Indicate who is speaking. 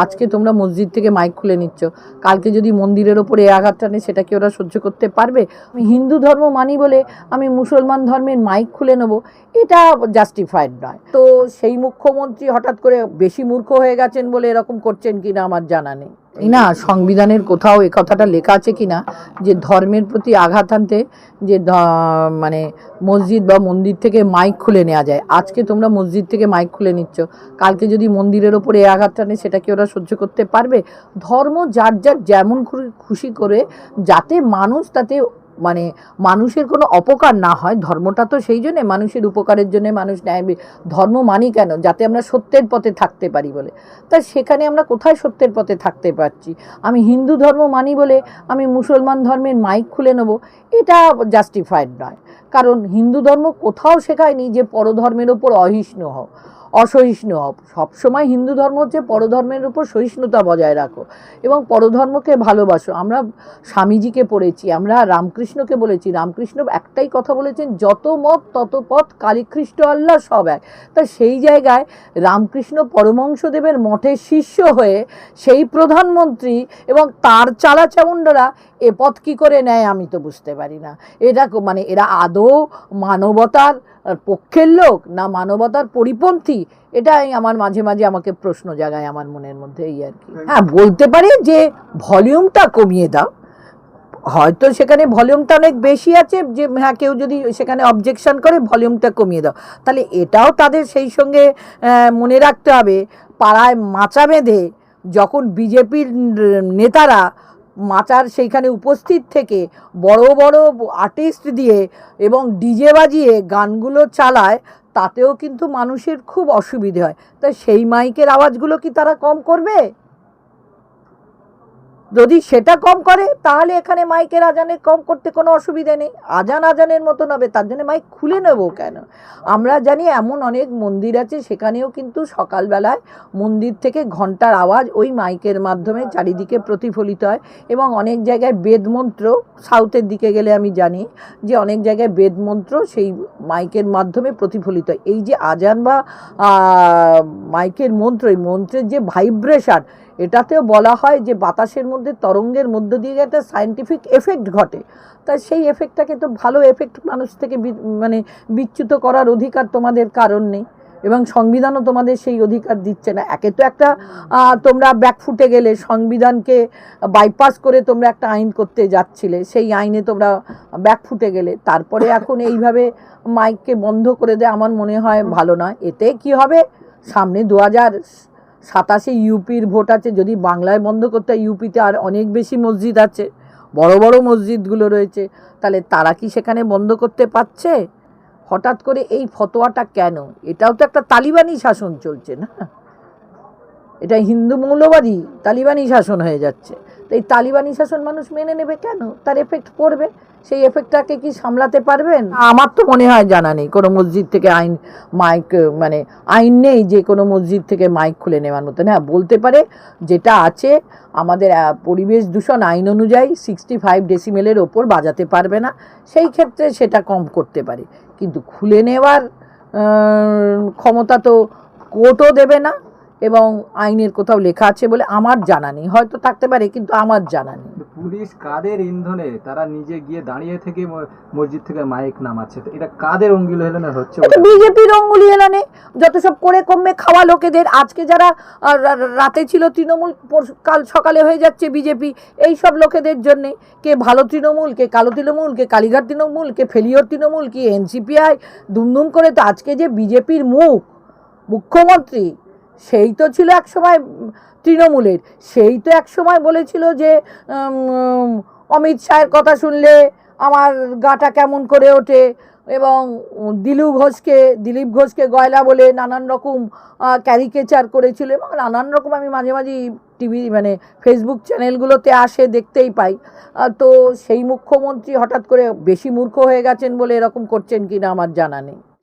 Speaker 1: আজকে তোমরা মসজিদ থেকে মাইক খুলে নিচ্ছ, কালকে যদি মন্দিরের ওপরে এ আঘাত টানে সেটা কি ওরা সহ্য করতে পারবে? আমি হিন্দু ধর্ম মানি বলে আমি মুসলমান ধর্মের মাইক খুলে নেব, এটা জাস্টিফাইড নয়। তো সেই মুখ্যমন্ত্রী হঠাৎ করে বেশি মূর্খ হয়ে গেছেন বলে এরকম করছেন কিনা আমার জানা নেই। না, সংবিধানের কোথাও এ কথাটা লেখা আছে কিনা যে ধর্মের প্রতি আঘাত আনতে যে মানে মসজিদ বা মন্দির থেকে মাইক খুলে নেওয়া যায়। আজকে তোমরা মসজিদ থেকে মাইক খুলে নিচ্ছ, কালকে যদি মন্দিরের ওপরে এ আঘাত টানে সেটা কি ওরা সহ্য করতে পারবে? ধর্ম যার যার যেমন খুশি করে, যাতে মানুষ তাতে মানে মানুষের কোনো অপকার না হয়। ধর্মটা তো সেই জন্যে মানুষের উপকারের জন্য মানুষ নেয়। ধর্ম মানি কেন? যাতে আমরা সত্যের পথে থাকতে পারি বলে। তা সেখানে আমরা কোথায় সত্যের পথে থাকতে পারছি? আমি হিন্দু ধর্ম মানি বলে আমি মুসলমান ধর্মের মাইক খুলে নেব, এটা জাস্টিফাইড নয়। কারণ হিন্দু ধর্ম কোথাও শেখায়নি যে পরধর্মের ওপর অসহিষ্ণু হও। সবসময় হিন্দু ধর্ম হচ্ছে পরধর্মের উপর সহিষ্ণুতা বজায় রাখো এবং পরধর্মকে ভালোবাসো। আমরা স্বামীজিকে পড়েছি, আমরা রামকৃষ্ণকে বলেছি, রামকৃষ্ণ একটাই কথা বলেছেন, যত মত তত পথ, কালীখ্রিস্ট আল্লাহ সব এক। তা সেই জায়গায় রামকৃষ্ণ পরমহংসদেবের মঠের শিষ্য হয়ে সেই প্রধানমন্ত্রী এবং তার চালাচামুন্ডরা এ পথ কী করে নেয় আমি তো বুঝতে পারি না। এটা মানে এরা আদৌ মানবতার পক্ষের লোক না মানবতার পরিপন্থী? এটাই আমার মাঝে মাঝে আমাকে প্রশ্ন জাগায় আমার মনের মধ্যে, এই আর কি। হ্যাঁ, বলতে পারে যে ভলিউমটা কমিয়ে দাও, হয়তো সেখানে ভলিউমটা অনেক বেশি আছে, যে হ্যাঁ কেউ যদি সেখানে অবজেকশন করে ভলিউমটা কমিয়ে দাও, তাহলে এটাও তাদের সেই সঙ্গে মনে রাখতে হবে। পাড়ায় মাচা বেঁধে যখন বিজেপির নেতারা মাচার সেইখানে উপস্থিত থেকে বড় বড় আর্টিস্ট দিয়ে এবং ডিজে বাজিয়ে গানগুলো চালায়, তাতেও কিন্তু মানুষের খুব অসুবিধে হয়। তা সেই মাইকের আওয়াজগুলো কি তারা কম করবে? যদি সেটা কম করে তাহলে এখানে মাইকের আজানের কম করতে কোনো অসুবিধে নেই। আজানের মতন হবে, তার জন্য মাইক খুলে নেব কেন? আমরা জানি এমন অনেক মন্দির আছে, সেখানেও কিন্তু সকালবেলায় মন্দির থেকে ঘন্টার আওয়াজ ওই মাইকের মাধ্যমে চারিদিকে প্রতিফলিত হয় এবং অনেক জায়গায় বেদমন্ত্র, সাউথের দিকে গেলে আমি জানি যে অনেক জায়গায় বেদমন্ত্র সেই মাইকের মাধ্যমে প্রতিফলিত হয়। এই যে আজান বা মাইকের মন্ত্র, এই মন্ত্রের যে ভাইব্রেশন, এটাতেও বলা হয় যে বাতাসের মধ্যে তরঙ্গের মধ্য দিয়ে একটা সায়েন্টিফিক এফেক্ট ঘটে। তাই সেই এফেক্টটাকে তো ভালো এফেক্ট মানুষ থেকে মানে বিচ্যুত করার অধিকার তোমাদের কারণ নেই এবং সংবিধানও তোমাদের সেই অধিকার দিচ্ছে না। একে তো একটা তোমরা ব্যাকফুটে গেলে, সংবিধানকে বাইপাস করে তোমরা একটা আইন করতে যাচ্ছিলে, সেই আইনে তোমরা ব্যাকফুটে গেলে, তারপরে এখন এইভাবে মাইককে বন্ধ করে দেয় আমার মনে হয় ভালো নয়। এতে কি হবে, সামনে 2027 ইউপির ভোট আছে, যদি বাংলায় বন্ধ করতে হয়, ইউপিতে আর অনেক বেশি মসজিদ আছে, বড় বড় মসজিদগুলো রয়েছে, তাহলে তারা কি সেখানে বন্ধ করতে পারছে? হঠাৎ করে এই ফতোয়াটা কেন? এটাও তো একটা তালিবানি শাসন চলছে না, এটা হিন্দু মৌলবাদী তালিবানি শাসন হয়ে যাচ্ছে। তো এই তালিবানি শাসন মানুষ মেনে নেবে কেন? তার এফেক্ট পড়বে, সেই এফেক্টটাকে কি সামলাতে পারবেন? আমার তো মনে হয় জানা নেই কোনো মসজিদ থেকে মাইক মানে আইন নেই যে কোনো মসজিদ থেকে মাইক খুলে নেওয়ার মতন। হ্যাঁ, বলতে পারে যেটা আছে আমাদের পরিবেশ দূষণ আইন অনুযায়ী 65 ডেসিমেলের ওপর বাজাতে পারবে না, সেই ক্ষেত্রে সেটা কম করতে পারে, কিন্তু খুলে নেওয়ার ক্ষমতা তো কোর্টও দেবে না এবং আইনের কোথাও লেখা আছে বলে আমার জানা নেই। হয়তো থাকতে পারে, কিন্তু আমার জানা নেই।
Speaker 2: পুলিশ কাদের ইন্ধনে তারা নিজে গিয়ে দাঁড়িয়ে থেকে মসজিদ থেকে মাইক নামাচ্ছে, এটা কাদের অঙ্গুলি হেলনে হচ্ছে?
Speaker 1: বিজেপির অঙ্গুলি হেলনে, যত সব করে কমবে খাওয়া লোকেদের। আজকে যারা রাতে ছিল তৃণমূল, কাল সকালে হয়ে যাচ্ছে বিজেপি, এই সব লোকেদের জন্যে। কে ভালো তৃণমূল, কে কালো তৃণমূল, কে কালীঘাট তৃণমূল, কে ফেলিওর তৃণমূল, কি এনসিপিআই, দুমদুম করে। তো আজকে যে বিজেপির মুখ্যমন্ত্রী, সেই তো ছিল একসময় তৃণমূলের, সেই তো একসময় বলেছিল যে অমিত শাহের কথা শুনলে আমার গাটা কেমন করে ওঠে, এবং দিলীপ ঘোষকে গয়লা বলে নানান রকম ক্যারিকেচার করেছিল, এবং নানান রকম আমি মাঝে মাঝে টিভি মানে ফেসবুক চ্যানেলগুলোতে আসে দেখতেই পাই। তো সেই মুখ্যমন্ত্রী হঠাৎ করে বেশি মূর্খ হয়ে গেছেন বলে এরকম করছেন কিনা আমার জানা নেই।